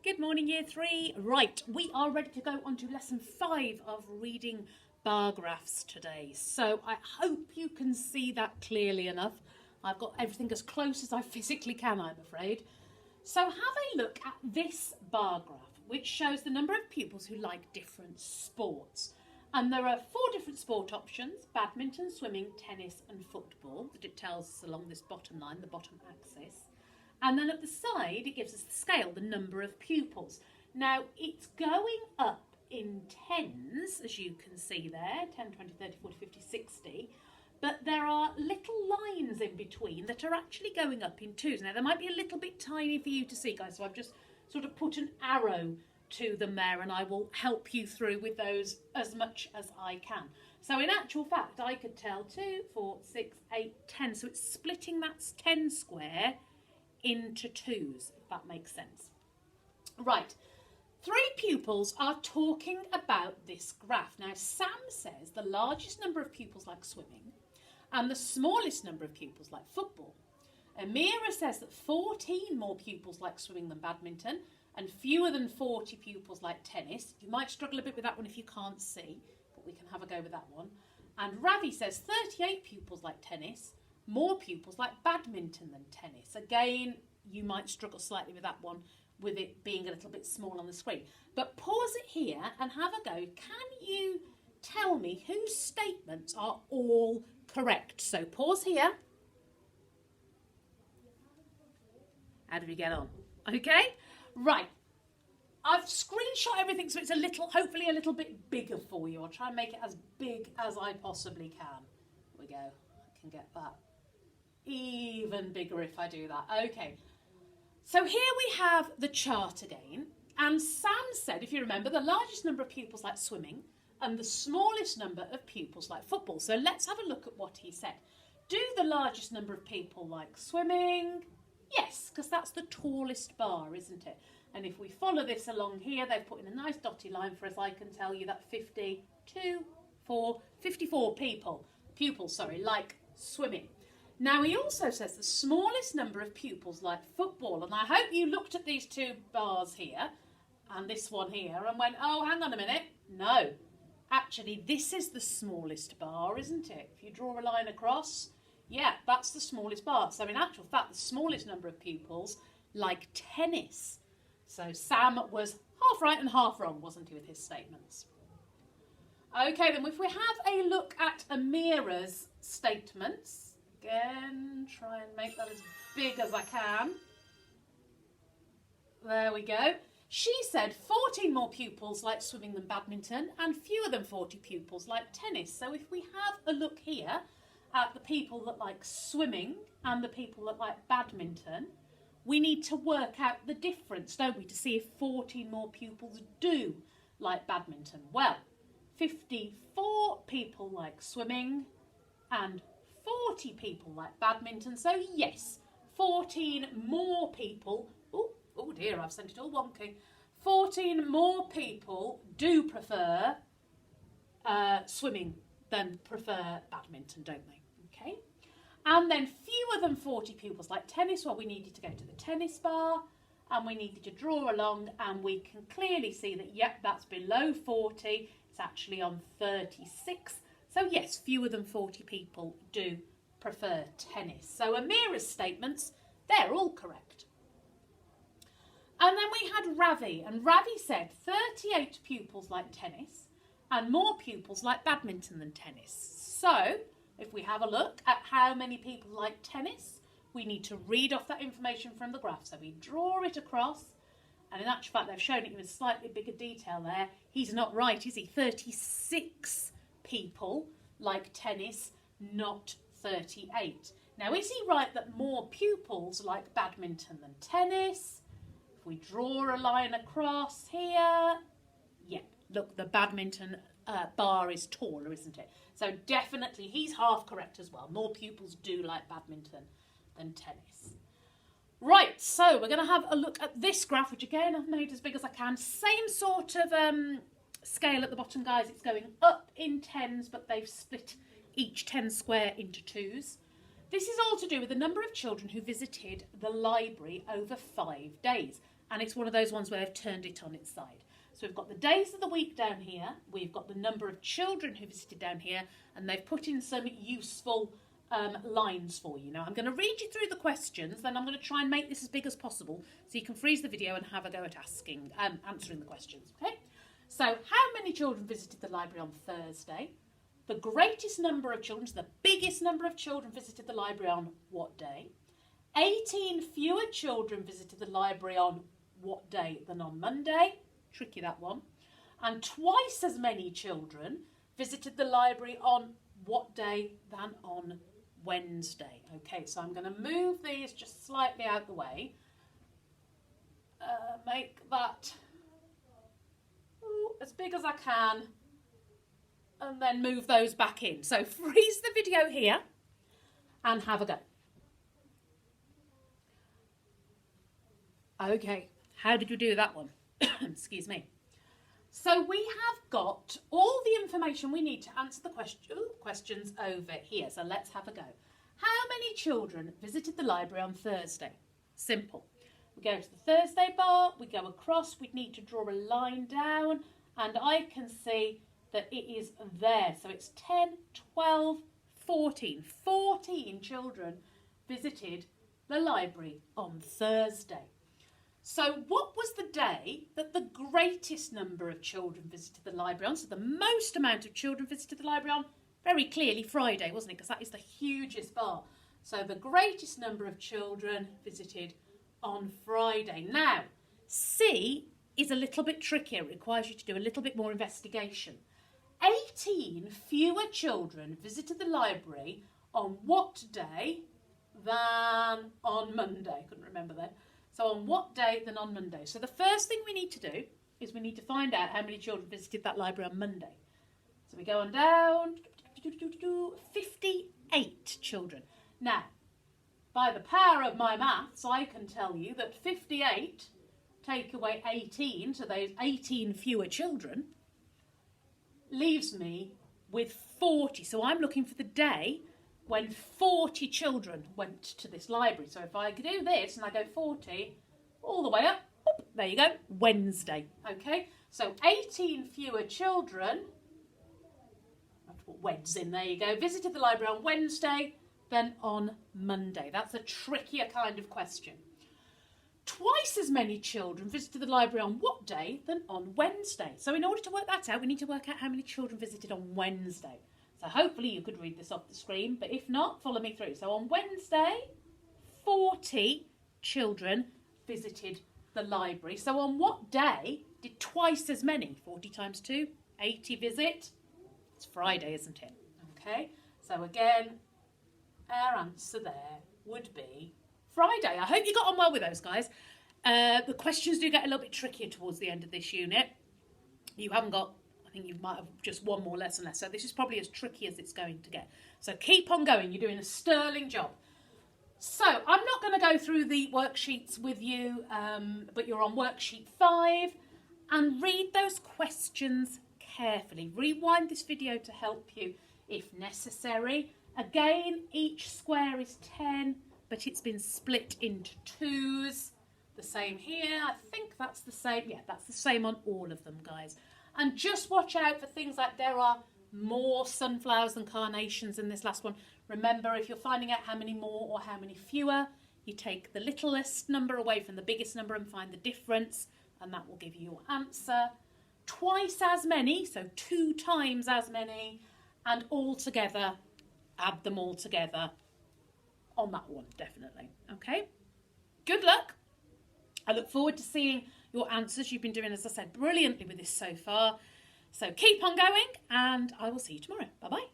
Good morning, Year 3. Right, we are ready to go on to Lesson 5 of reading bar graphs today. So I hope you can see that clearly enough. I've got everything as close as I physically can, I'm afraid. So have a look at this bar graph, which shows the number of pupils who like different sports. And there are 4 different sport options: badminton, swimming, tennis and football, that it tells us along this bottom line, the bottom axis. And then at the side, it gives us the scale, the number of pupils. Now, it's going up in tens, as you can see there, 10, 20, 30, 40, 50, 60. But there are little lines in between that are actually going up in twos. Now, they might be a little bit tiny for you to see, guys, so I've just sort of put an arrow to them there, and I will help you through with those as much as I can. So in actual fact, I could tell 2, 4, 6, 8, 10. So it's splitting that 10 square into twos, if that makes sense. Right, 3 pupils are talking about this graph. Now, Sam says the largest number of pupils like swimming and the smallest number of pupils like football. Amira says that 14 more pupils like swimming than badminton and fewer than 40 pupils like tennis. You might struggle a bit with that one if you can't see, but we can have a go with that one. And Ravi says 38 pupils like tennis, more pupils like badminton than tennis. Again, you might struggle slightly with that one, with it being a little bit small on the screen. But pause it here and have a go. Can you tell me whose statements are all correct? So pause here. How do we get on? Okay, right. I've screenshot everything so it's hopefully a little bit bigger for you. I'll try and make it as big as I possibly can. Here we go. I can get that even bigger if I do that. Okay, so here we have the chart again, and Sam said, if you remember, the largest number of pupils like swimming and the smallest number of pupils like football. So let's have a look at what he said. Do the largest number of people like swimming? Yes, because that's the tallest bar, isn't it? And if we follow this along here, they've put in a nice dotted line for us. I can tell you that 54 pupils like swimming. Now, he also says the smallest number of pupils like football. And I hope you looked at these 2 bars here and this one here and went, oh, hang on a minute. No, actually, this is the smallest bar, isn't it? If you draw a line across, yeah, that's the smallest bar. So in actual fact, the smallest number of pupils like tennis. So Sam was half right and half wrong, wasn't he, with his statements? Okay, then if we have a look at Amira's statements, again, try and make that as big as I can. There we go. She said 14 more pupils like swimming than badminton and fewer than 40 pupils like tennis. So if we have a look here at the people that like swimming and the people that like badminton, we need to work out the difference, don't we, to see if 14 more pupils do like badminton. Well, 54 people like swimming and 40 people like badminton. So yes, 14 more people. Oh dear, I've sent it all wonky. 14 more people do prefer swimming than prefer badminton, don't they? Okay. And then fewer than 40 pupils like tennis. Well, we needed to go to the tennis bar and we needed to draw along, and we can clearly see that, yep, that's below 40. It's actually on 36. So yes, fewer than 40 people do prefer tennis. So Amira's statements, they're all correct. And then we had Ravi, and Ravi said 38 pupils like tennis and more pupils like badminton than tennis. So if we have a look at how many people like tennis, we need to read off that information from the graph. So we draw it across, and in actual fact, they've shown it in slightly bigger detail there. He's not right, is he? 36 people like tennis, not 38. Now, is he right that more pupils like badminton than tennis? If we draw a line across here, yeah, look, the badminton bar is taller, isn't it? So definitely he's half correct as well. More pupils do like badminton than tennis. Right, so we're going to have a look at this graph, which again I've made as big as I can. Same sort of scale at the bottom, guys. It's going up in tens, but they've split each 10 square into twos. This is all to do with the number of children who visited the library over 5 days. and it's one of those ones where they've turned it on its side. So we've got the days of the week down here, we've got the number of children who visited down here, and they've put in some useful lines for you. Now I'm going to read you through the questions, then I'm going to try and make this as big as possible so you can freeze the video and have a go at answering the questions. Okay? So how many children visited the library on Thursday? The greatest number of children, so the biggest number of children visited the library on what day? 18 fewer children visited the library on what day than on Monday? Tricky, that one. And twice as many children visited the library on what day than on Wednesday? Okay, so I'm going to move these just slightly out the way. Make that as big as I can, and then move those back in. So freeze the video here and have a go. Okay, how did you do that one? Excuse me. So we have got all the information we need to answer the questions over here. So let's have a go. How many children visited the library on Thursday? Simple. We go to the Thursday bar, we go across, we need to draw a line down, and I can see that it is there. So it's 10, 12, 14. 14 children visited the library on Thursday. So what was the day that the greatest number of children visited the library on? So the most amount of children visited the library on? Very clearly Friday, wasn't it? Because that is the hugest bar. So the greatest number of children visited on Friday. Now, C is a little bit trickier. It requires you to do a little bit more investigation. 18 fewer children visited the library on what day than on Monday? Couldn't remember then. So on what day than on Monday? So the first thing we need to do is we need to find out how many children visited that library on Monday. So we go on down, 58 children. Now, by the power of my maths, I can tell you that 58, take away 18, so those 18 fewer children, leaves me with 40. So I'm looking for the day when 40 children went to this library. So if I do this and I go 40 all the way up, whoop, there you go, Wednesday. Okay, so 18 fewer children, I have to put Weds in, there you go, visited the library on Wednesday than on Monday. That's a trickier kind of question. Twice as many children visited the library on what day than on Wednesday? So in order to work that out, we need to work out how many children visited on Wednesday. So hopefully you could read this off the screen, but if not, follow me through. So on Wednesday, 40 children visited the library. So on what day did twice as many, 40 times 2, 80 visit? It's Friday, isn't it? Okay, so again, our answer there would be Friday. I hope you got on well with those, guys. The questions do get a little bit trickier towards the end of this unit. You haven't got, I think you might have just one more lesson left, so this is probably as tricky as it's going to get. So keep on going, you're doing a sterling job. So I'm not going to go through the worksheets with you, but you're on worksheet 5, and read those questions carefully. Rewind this video to help you if necessary. Again, each square is 10, but it's been split into 2s. The same here, I think that's the same. Yeah, that's the same on all of them, guys. And just watch out for things like there are more sunflowers than carnations in this last one. Remember, if you're finding out how many more or how many fewer, you take the littlest number away from the biggest number and find the difference, and that will give you your answer. Twice as many, so 2 times as many, and all together, add them all together on that one, definitely. Okay, good luck. I look forward to seeing your answers. You've been doing, as I said, brilliantly with this so far. So keep on going, and I will see you tomorrow. Bye-bye.